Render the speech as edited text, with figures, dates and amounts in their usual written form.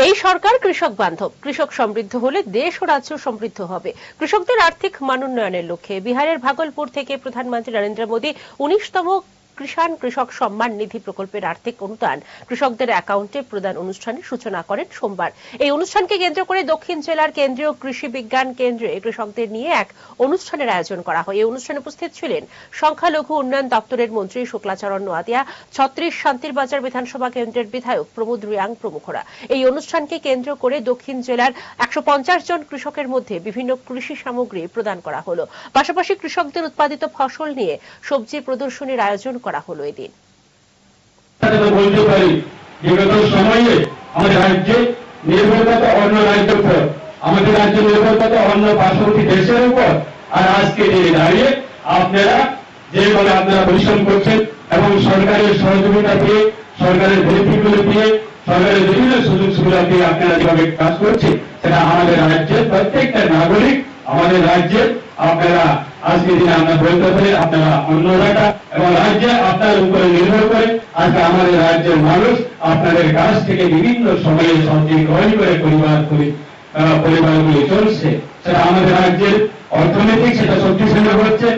এই সরকার কৃষক বান্ধব, কৃষক সমৃদ্ধ হলে দেশ ও রাজ্য সমৃদ্ধ হবে। কৃষকদের আর্থিক মানোন্নয়নের লক্ষ্যে বিহারের ভাগলপুর থেকে প্রধানমন্ত্রী নরেন্দ্র মোদী 19তম কিষাণ কৃষক সম্মান নিধি প্রকল্পের আর্থিক অনুদান কৃষকদের অ্যাকাউন্টে প্রদান অনুষ্ঠানের সূচনা করেন সোমবার। এই অনুষ্ঠানকে কেন্দ্র করে দক্ষিণ জেলার কেন্দ্রীয় কৃষি বিজ্ঞান কেন্দ্রে কৃষকদের নিয়ে এক অনুষ্ঠানের আয়োজন করা হয়। এই অনুষ্ঠানে উপস্থিত ছিলেন সংখ্যালঘু উন্নয়ন দপ্তরের মন্ত্রী শুক্লাচরণ নোয়াদিয়া, 36 শান্তিরবাজার বিধানসভা কেন্দ্রের বিধায়ক প্রমোদ রিয়াং প্রমুখরা। এই অনুষ্ঠানকে কেন্দ্র করে দক্ষিণ জেলার 150 জন কৃষকের মধ্যে বিভিন্ন কৃষি সামগ্রী প্রদান করা হলো। পাশাপাশি কৃষকদের উৎপাদিত ফসল নিয়ে সবজি প্রদর্শনীর আয়োজন করা হলো। এদিন বলতে পারি বিগত সময়ে আমাদের রাজ্যে নির্ভরতা অন্য রাজ্যের উপর, আমাদের রাজ্যে নির্ভরতা অন্য পার্শ্ববর্তী দেশের উপর। আর আজকে দাঁড়িয়ে আপনারা যেভাবে আপনারা পরিশ্রম করছেন এবং সরকারের সহযোগিতা দিয়ে, সরকারের বেনিফিটগুলো দিয়ে, সরকারের বিভিন্ন সুযোগ সুবিধা দিয়ে আপনারা যেভাবে কাজ করছেন, সেটা আমাদের রাজ্যের প্রত্যেকটা নাগরিক, আমাদের রাজ্যের আপনারা আজকে দিনে আমরা বলতে পারি আপনারা অন্নদাতা এবং রাজ্যে আপনার উপরে নির্ভর করে আজকে আমাদের রাজ্যের মানুষ আপনাদের কাছ থেকে বিভিন্ন সময়ে সবজি গ্রহণ করে পরিবারগুলি চলছে। সেটা আমাদের রাজ্যের অর্থনৈতিক সেটা শক্তিশালী হচ্ছে।